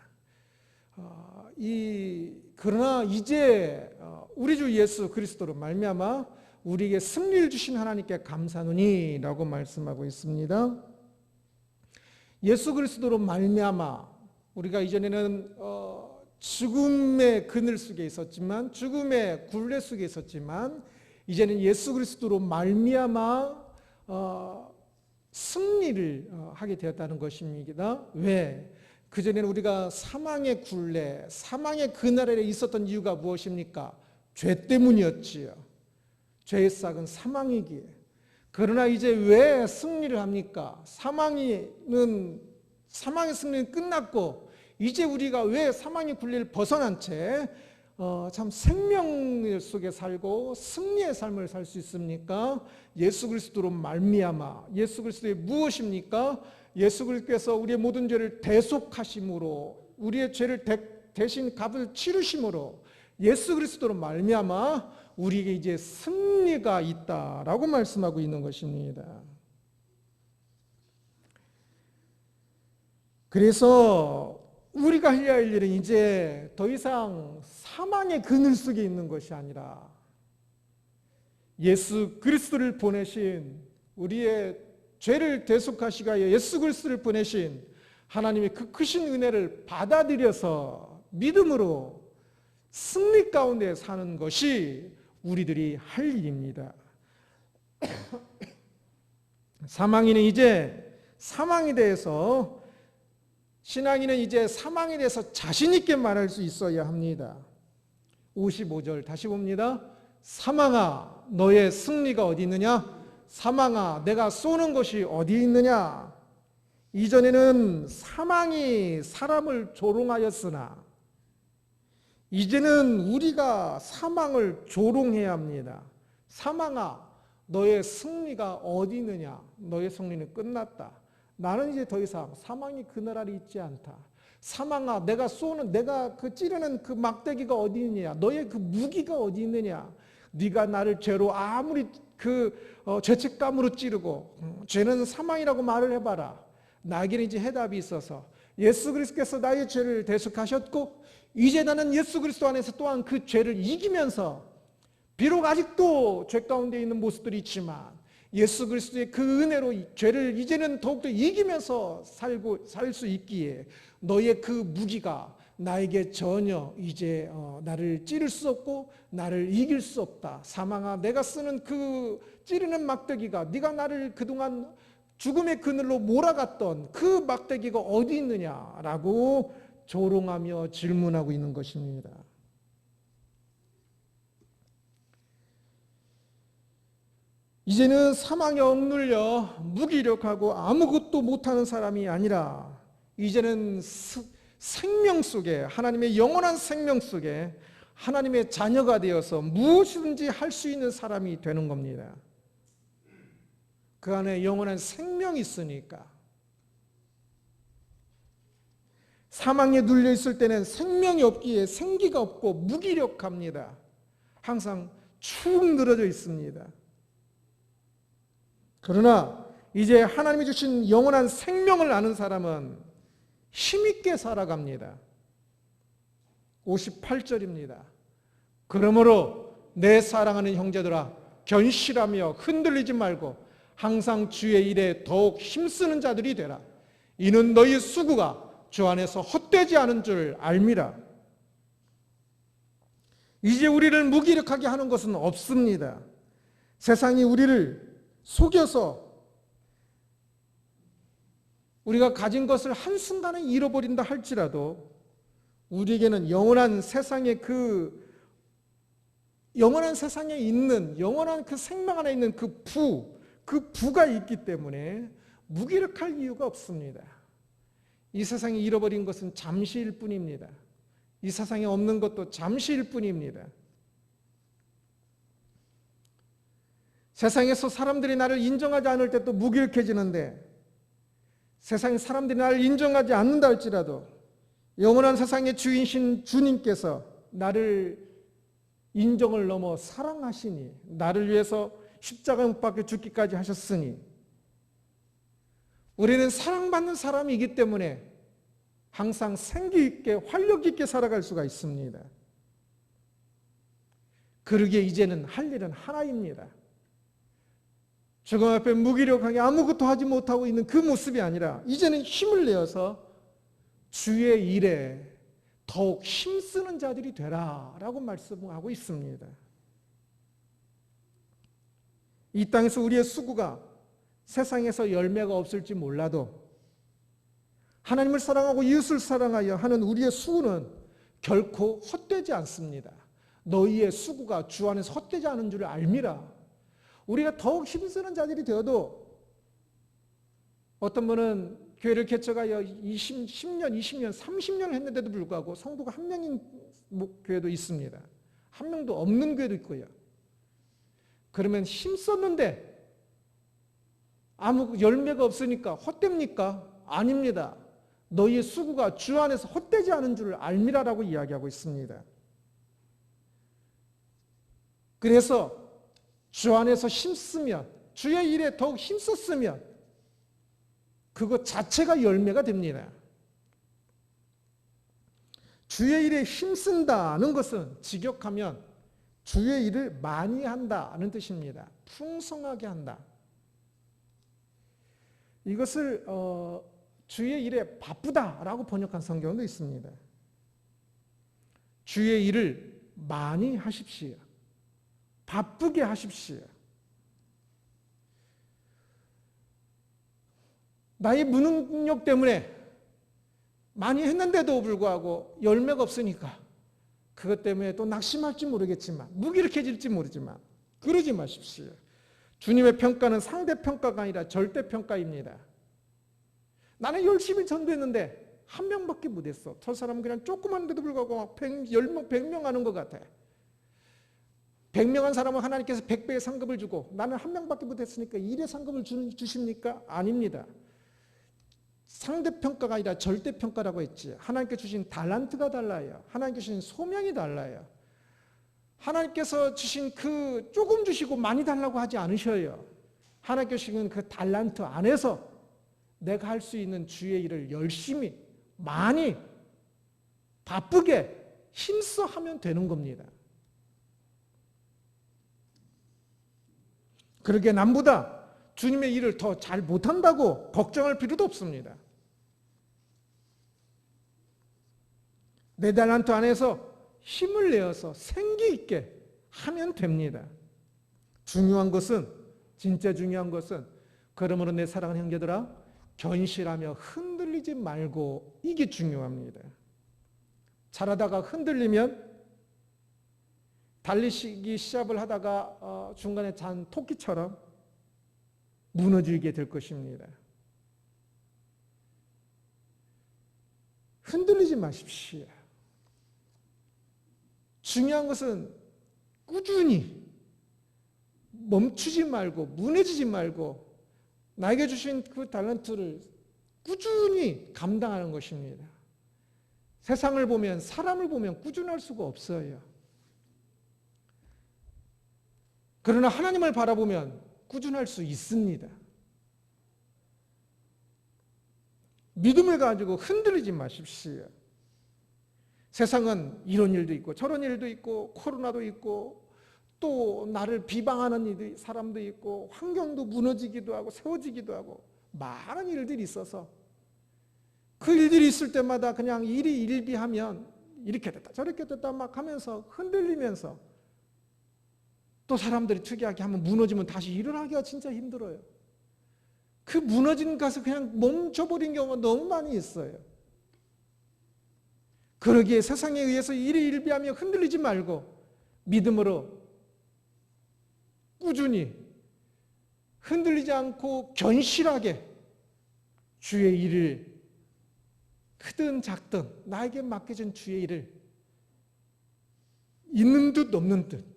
그러나 이제 우리 주 예수 그리스도로 말미암아 우리에게 승리를 주신 하나님께 감사하노니라고 말씀하고 있습니다. 예수 그리스도로 말미암아 우리가 이전에는 죽음의 그늘 속에 있었지만, 죽음의 굴레 속에 있었지만, 이제는 예수 그리스도로 말미암아 승리를 하게 되었다는 것입니다. 왜? 그전에는 우리가 사망의 굴레, 사망의 그날에 있었던 이유가 무엇입니까? 죄 때문이었지요. 죄의 싹은 사망이기에. 그러나 이제 왜 승리를 합니까? 사망의 승리는 끝났고, 이제 우리가 왜 사망의 굴레를 벗어난 채 참 생명 속에 살고 승리의 삶을 살 수 있습니까? 예수 그리스도로 말미암아. 예수 그리스도의 무엇입니까? 예수 그리스도께서 우리의 모든 죄를 대속하심으로, 우리의 죄를 대신 값을 치르심으로 예수 그리스도로 말미암아 우리에게 이제 승리가 있다라고 말씀하고 있는 것입니다. 그래서 우리가 해야 할 일은 이제 더 이상 사망의 그늘 속에 있는 것이 아니라 예수 그리스도를 보내신, 우리의 죄를 대속하시기 위하여 예수 그리스도를 보내신 하나님의 그 크신 은혜를 받아들여서 믿음으로 승리 가운데 사는 것이 우리들이 할 일입니다. 사망인은 이제 사망에 대해서 신앙인은 이제 사망에 대해서 자신 있게 말할 수 있어야 합니다. 55절 다시 봅니다. 사망아 너의 승리가 어디 있느냐? 사망아 내가 쏘는 것이 어디 있느냐? 이전에는 사망이 사람을 조롱하였으나 이제는 우리가 사망을 조롱해야 합니다. 사망아 너의 승리가 어디 있느냐? 너의 승리는 끝났다. 나는 이제 더 이상 사망이 그 나라에 있지 않다. 사망아 내가 쏘는 내가 찌르는 그 막대기가 어디 있느냐? 너의 그 무기가 어디 있느냐? 네가 나를 죄로 아무리 죄책감으로 찌르고 죄는 사망이라고 말을 해봐라. 나에게는 이제 해답이 있어서 예수 그리스도께서 나의 죄를 대속하셨고 이제 나는 예수 그리스도 안에서 또한 그 죄를 이기면서 비록 아직도 죄 가운데 있는 모습들이 있지만 예수 그리스도의 그 은혜로 죄를 이제는 더욱더 이기면서 살 수 있기에 너의 그 무기가 나에게 전혀 이제 나를 찌를 수 없고 나를 이길 수 없다. 사망아 내가 쓰는 그 찌르는 막대기가 네가 나를 그동안 죽음의 그늘로 몰아갔던 그 막대기가 어디 있느냐라고 조롱하며 질문하고 있는 것입니다. 이제는 사망에 억눌려 무기력하고 아무것도 못하는 사람이 아니라 이제는 생명 속에 하나님의 영원한 생명 속에 하나님의 자녀가 되어서 무엇이든지 할 수 있는 사람이 되는 겁니다. 그 안에 영원한 생명이 있으니까. 사망에 눌려 있을 때는 생명이 없기에 생기가 없고 무기력합니다. 항상 축 늘어져 있습니다. 그러나 이제 하나님이 주신 영원한 생명을 아는 사람은 힘있게 살아갑니다. 58절입니다. 그러므로 내 사랑하는 형제들아 견실하며 흔들리지 말고 항상 주의 일에 더욱 힘쓰는 자들이 되라. 이는 너희 수고가 주 안에서 헛되지 않은 줄 알미라. 이제 우리를 무기력하게 하는 것은 없습니다. 세상이 우리를 속여서 우리가 가진 것을 한순간에 잃어버린다 할지라도 우리에게는 영원한 세상에 있는 영원한 그 생명 안에 있는 그 부가 있기 때문에 무기력할 이유가 없습니다. 이 세상에 잃어버린 것은 잠시일 뿐입니다. 이 세상에 없는 것도 잠시일 뿐입니다. 세상에서 사람들이 나를 인정하지 않을 때 또 무기력해지는데 세상에 사람들이 나를 인정하지 않는다 할지라도 영원한 세상의 주인신 주님께서 나를 인정을 넘어 사랑하시니 나를 위해서 십자가에 못 박혀 죽기까지 하셨으니 우리는 사랑받는 사람이기 때문에 항상 생기 있게 활력 있게 살아갈 수가 있습니다. 그러기에 이제는 할 일은 하나입니다. 죽음 앞에 무기력하게 아무것도 하지 못하고 있는 그 모습이 아니라 이제는 힘을 내어서 주의 일에 더욱 힘쓰는 자들이 되라 라고 말씀하고 있습니다. 이 땅에서 우리의 수고가 세상에서 열매가 없을지 몰라도 하나님을 사랑하고 이웃을 사랑하여 하는 우리의 수고는 결코 헛되지 않습니다. 너희의 수고가 주 안에서 헛되지 않은 줄 알미라. 우리가 더욱 힘쓰는 자들이 되어도 어떤 분은 교회를 개척하여 10년, 20년, 30년을 했는데도 불구하고 성도가 한 명인 교회도 있습니다. 한 명도 없는 교회도 있고요. 그러면 힘썼는데 아무 열매가 없으니까 헛됩니까? 아닙니다. 너희의 수고가 주 안에서 헛되지 않은 줄 알미라라고 이야기하고 있습니다. 그래서 주 안에서 힘쓰면 주의 일에 더욱 힘썼으면 그것 자체가 열매가 됩니다. 주의 일에 힘쓴다는 것은 직역하면 주의 일을 많이 한다는 뜻입니다. 풍성하게 한다. 이것을 주의 일에 바쁘다라고 번역한 성경도 있습니다. 주의 일을 많이 하십시오. 바쁘게 하십시오. 나의 무능력 때문에 많이 했는데도 불구하고 열매가 없으니까 그것 때문에 또 낙심할지 모르겠지만 무기력해질지 모르지만 그러지 마십시오. 주님의 평가는 상대평가가 아니라 절대평가입니다. 나는 열심히 전도했는데 한 명밖에 못했어. 저 사람은 그냥 조그만데도 불구하고 막 10명, 100명 하는 것 같아. 100명 한 사람은 하나님께서 100배의 상급을 주고 나는 한 명밖에 못했으니까 1의 상급을 주십니까? 아닙니다. 상대평가가 아니라 절대평가라고 했지. 하나님께 주신 달란트가 달라요. 하나님께 주신 소명이 달라요. 하나님께서 주신 그 조금 주시고 많이 달라고 하지 않으셔요. 하나님께 주신 그 달란트 안에서 내가 할 수 있는 주의 일을 열심히 많이 바쁘게 힘써 하면 되는 겁니다. 그러게 남보다 주님의 일을 더 잘 못한다고 걱정할 필요도 없습니다. 내 달란트 안에서 힘을 내어서 생기 있게 하면 됩니다. 중요한 것은 진짜 중요한 것은 그러므로 내 사랑하는 형제들아 견실하며 흔들리지 말고 이게 중요합니다. 잘하다가 흔들리면 달리기 시합을 하다가 중간에 잔 토끼처럼 무너지게 될 것입니다. 흔들리지 마십시오. 중요한 것은 꾸준히 멈추지 말고 무너지지 말고 나에게 주신 그 달란트를 꾸준히 감당하는 것입니다. 세상을 보면 사람을 보면 꾸준할 수가 없어요. 그러나 하나님을 바라보면 꾸준할 수 있습니다. 믿음을 가지고 흔들리지 마십시오. 세상은 이런 일도 있고 저런 일도 있고 코로나도 있고 또 나를 비방하는 사람도 있고 환경도 무너지기도 하고 세워지기도 하고 많은 일들이 있어서 그 일들이 있을 때마다 그냥 일이 일비하면 이렇게 됐다 저렇게 됐다 막 하면서 흔들리면서 또 사람들이 특이하게 하면 무너지면 다시 일어나기가 진짜 힘들어요. 그 무너진 곳에 그냥 멈춰버린 경우가 너무 많이 있어요. 그러기에 세상에 의해서 일이 일비하며 흔들리지 말고 믿음으로 꾸준히 흔들리지 않고 견실하게 주의 일을 크든 작든 나에게 맡겨진 주의 일을 있는 듯 없는 듯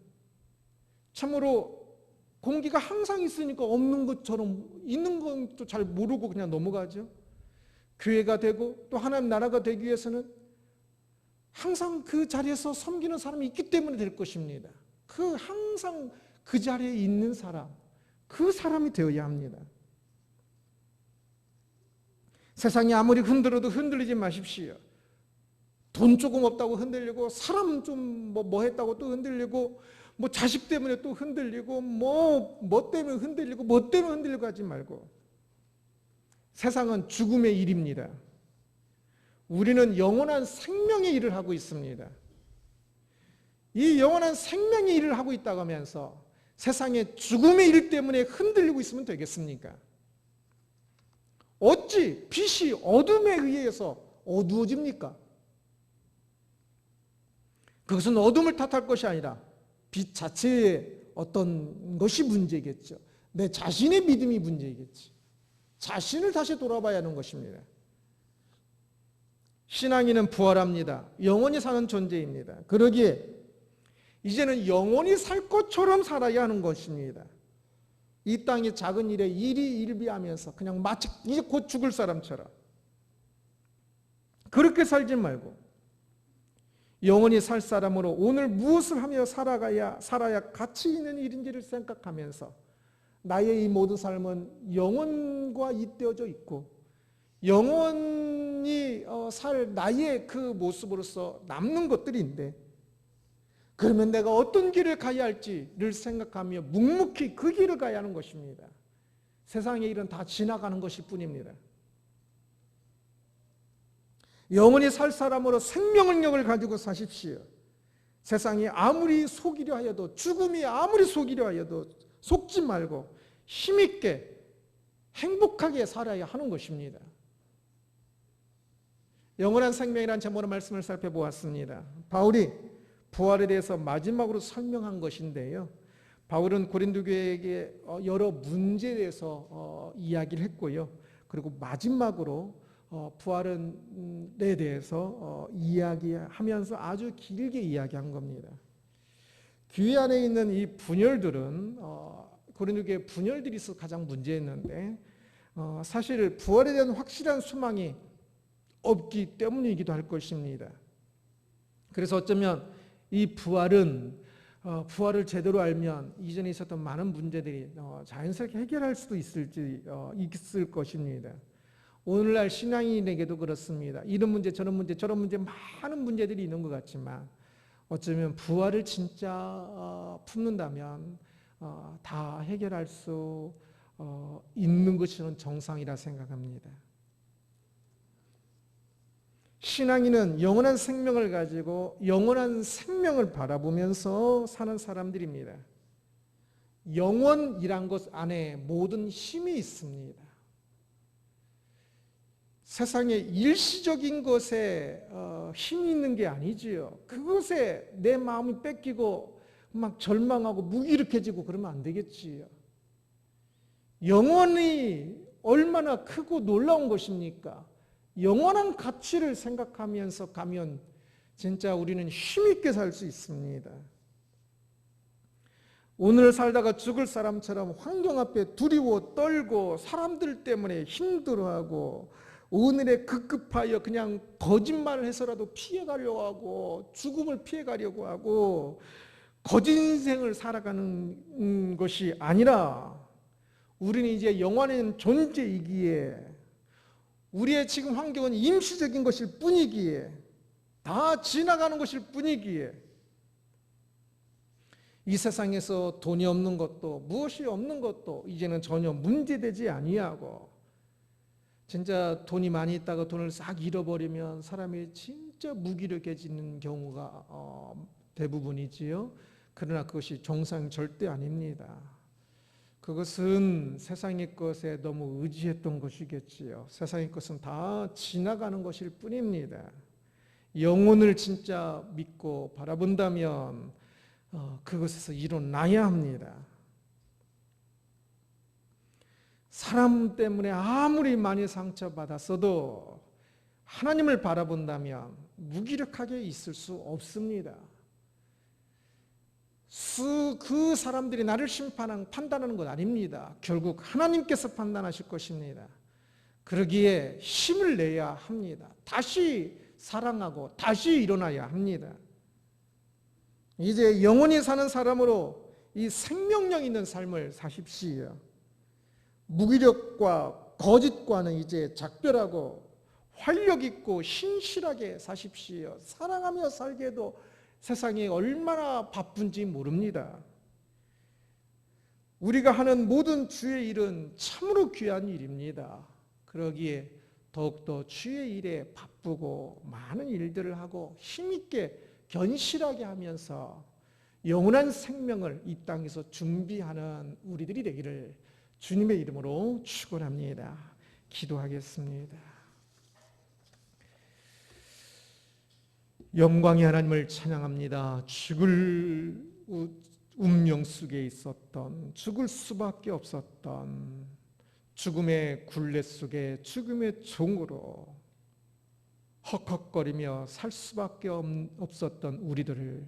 참으로 공기가 항상 있으니까 없는 것처럼 있는 것도 잘 모르고 그냥 넘어가죠. 교회가 되고 또 하나님 나라가 되기 위해서는 항상 그 자리에서 섬기는 사람이 있기 때문에 될 것입니다. 그 항상 그 자리에 있는 사람, 그 사람이 되어야 합니다. 세상이 아무리 흔들어도 흔들리지 마십시오. 돈 조금 없다고 흔들리고 사람 좀 뭐 했다고 또 흔들리고 뭐 자식 때문에 또 흔들리고 뭐 때문에 흔들리고 뭐 때문에 흔들리고 하지 말고 세상은 죽음의 일입니다. 우리는 영원한 생명의 일을 하고 있습니다. 이 영원한 생명의 일을 하고 있다고 하면서 세상의 죽음의 일 때문에 흔들리고 있으면 되겠습니까? 어찌 빛이 어둠에 의해서 어두워집니까? 그것은 어둠을 탓할 것이 아니라 빛 자체의 어떤 것이 문제겠죠. 내 자신의 믿음이 문제겠지. 자신을 다시 돌아봐야 하는 것입니다. 신앙인은 부활합니다. 영원히 사는 존재입니다. 그러기에 이제는 영원히 살 것처럼 살아야 하는 것입니다. 이 땅의 작은 일에 일이 일비하면서 그냥 마치 이제 곧 죽을 사람처럼 그렇게 살지 말고 영원히 살 사람으로 오늘 무엇을 하며 살아야 가치 있는 일인지를 생각하면서 나의 이 모든 삶은 영원과 잇대어져 있고 영원히 살 나의 그 모습으로서 남는 것들인데 그러면 내가 어떤 길을 가야 할지를 생각하며 묵묵히 그 길을 가야 하는 것입니다. 세상의 일은 다 지나가는 것일 뿐입니다. 영원히 살 사람으로 생명력을 가지고 사십시오. 세상이 아무리 속이려 하여도 죽음이 아무리 속이려 하여도 속지 말고 힘있게 행복하게 살아야 하는 것입니다. 영원한 생명이라는 제목으로 말씀을 살펴보았습니다. 바울이 부활에 대해서 마지막으로 설명한 것인데요. 바울은 고린도 교회에게 여러 문제에 대해서 이야기를 했고요. 그리고 마지막으로 부활에 대해서 이야기하면서 아주 길게 이야기한 겁니다. 교회 안에 있는 이 분열들은 고린도 교회 분열들이 있어서 가장 문제였는데 사실 부활에 대한 확실한 소망이 없기 때문이기도 할 것입니다. 그래서 어쩌면 이 부활을 제대로 알면 이전에 있었던 많은 문제들이 자연스럽게 해결할 수도 있을 것입니다. 오늘날 신앙인에게도 그렇습니다. 이런 문제 저런 문제 많은 문제들이 있는 것 같지만 어쩌면 부활을 진짜 품는다면 다 해결할 수 있는 것이 저는 정상이라 생각합니다. 신앙인은 영원한 생명을 가지고 영원한 생명을 바라보면서 사는 사람들입니다. 영원이란 것 안에 모든 힘이 있습니다. 세상에 일시적인 것에 힘이 있는 게 아니지요. 그것에 내 마음이 뺏기고 막 절망하고 무기력해지고 그러면 안 되겠지요. 영원이 얼마나 크고 놀라운 것입니까? 영원한 가치를 생각하면서 가면 진짜 우리는 힘있게 살 수 있습니다. 오늘 살다가 죽을 사람처럼 환경 앞에 두려워 떨고 사람들 때문에 힘들어하고 오늘에 급급하여 그냥 거짓말을 해서라도 피해가려고 하고 죽음을 피해가려고 하고 거짓 인생을 살아가는 것이 아니라 우리는 이제 영원한 존재이기에 우리의 지금 환경은 임시적인 것일 뿐이기에 다 지나가는 것일 뿐이기에 이 세상에서 돈이 없는 것도 무엇이 없는 것도 이제는 전혀 문제되지 아니하고 진짜 돈이 많이 있다가 돈을 싹 잃어버리면 사람이 진짜 무기력해지는 경우가 대부분이지요. 그러나 그것이 정상 절대 아닙니다. 그것은 세상의 것에 너무 의지했던 것이겠지요. 세상의 것은 다 지나가는 것일 뿐입니다. 영혼을 진짜 믿고 바라본다면 그것에서 일어나야 합니다. 사람 때문에 아무리 많이 상처받았어도 하나님을 바라본다면 무기력하게 있을 수 없습니다. 그 사람들이 나를 판단하는 것 아닙니다. 결국 하나님께서 판단하실 것입니다. 그러기에 힘을 내야 합니다. 다시 사랑하고 다시 일어나야 합니다. 이제 영원히 사는 사람으로 이 생명력 있는 삶을 사십시오. 무기력과 거짓과는 이제 작별하고 활력 있고 신실하게 사십시오. 사랑하며 살기에도 세상이 얼마나 바쁜지 모릅니다. 우리가 하는 모든 주의 일은 참으로 귀한 일입니다. 그러기에 더욱더 주의 일에 바쁘고 많은 일들을 하고 힘있게 견실하게 하면서 영원한 생명을 이 땅에서 준비하는 우리들이 되기를 주님의 이름으로 축원합니다. 기도하겠습니다. 영광의 하나님을 찬양합니다. 죽을 운명 속에 있었던, 죽을 수밖에 없었던 죽음의 굴레 속에 죽음의 종으로 헉헉거리며 살 수밖에 없었던 우리들을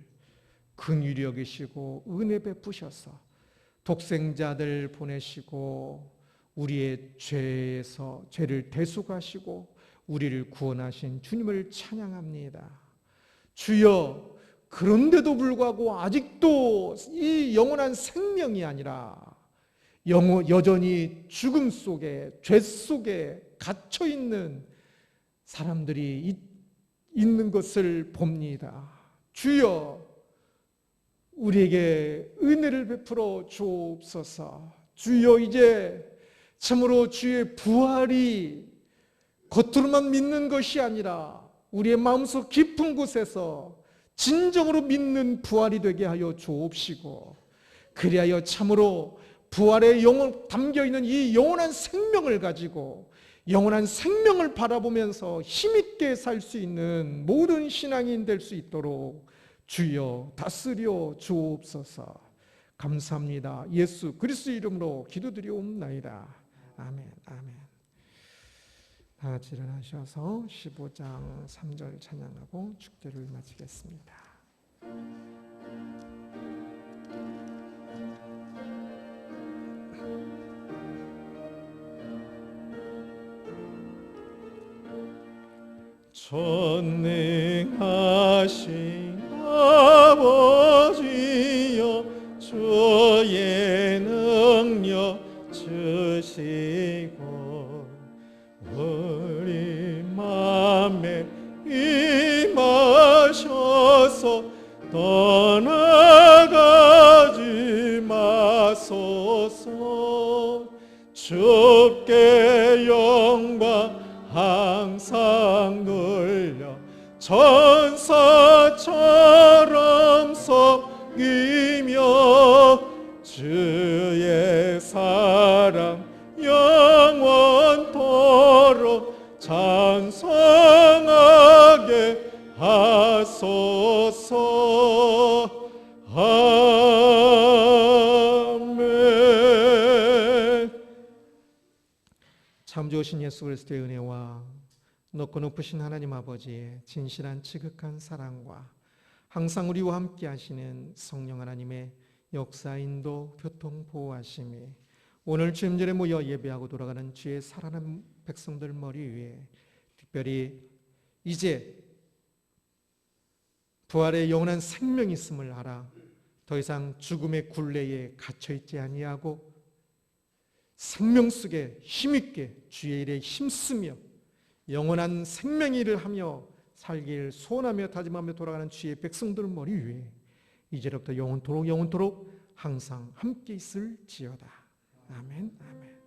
긍휼히 여기시고 은혜 베푸셔서 독생자들 보내시고 우리의 죄에서 죄를 대속하시고 우리를 구원하신 주님을 찬양합니다. 주여, 그런데도 불구하고 아직도 이 영원한 생명이 아니라 여전히 죽음 속에 죄 속에 갇혀 있는 사람들이 있는 것을 봅니다. 주여, 우리에게 은혜를 베풀어 주옵소서. 주여, 이제 참으로 주의 부활이 겉으로만 믿는 것이 아니라 우리의 마음속 깊은 곳에서 진정으로 믿는 부활이 되게 하여 주옵시고, 그리하여 참으로 부활의 영혼 담겨 있는 이 영원한 생명을 가지고 영원한 생명을 바라보면서 힘있게 살 수 있는 모든 신앙인 될 수 있도록 주여 다스려 주옵소서. 감사합니다. 예수 그리스도 이름으로 기도드리옵나이다. 아멘. 아멘. 다 같이 일어나셔서 15장 3절 찬양하고 축제를 마치겠습니다. 전능하신 아버지여 주의 능력 주시고 우리 맘에 임하셔서 떠나가지 마소서. 주께 영광 항상 돌려 천사처럼 섬기며 주의 사랑 영원토록 찬송하게 하소서. 아멘. 참 좋으신 예수 그리스도의 은혜와 높고 높으신 하나님 아버지의 진실한 지극한 사랑과 항상 우리와 함께 하시는 성령 하나님의 역사 인도 교통 보호하심이 오늘 주임절에 모여 예배하고 돌아가는 주의 살아난 백성들 머리 위에 특별히 이제 부활의 영원한 생명이 있음을 알아 더 이상 죽음의 굴레에 갇혀있지 아니하고 생명 속에 힘있게 주의 일에 힘쓰며 영원한 생명의 일을 하며 살길 소원하며 다짐하며 돌아가는 주의 백성들 머리 위에 이제부터 영원토록 항상 함께 있을지어다. 아멘. 아멘.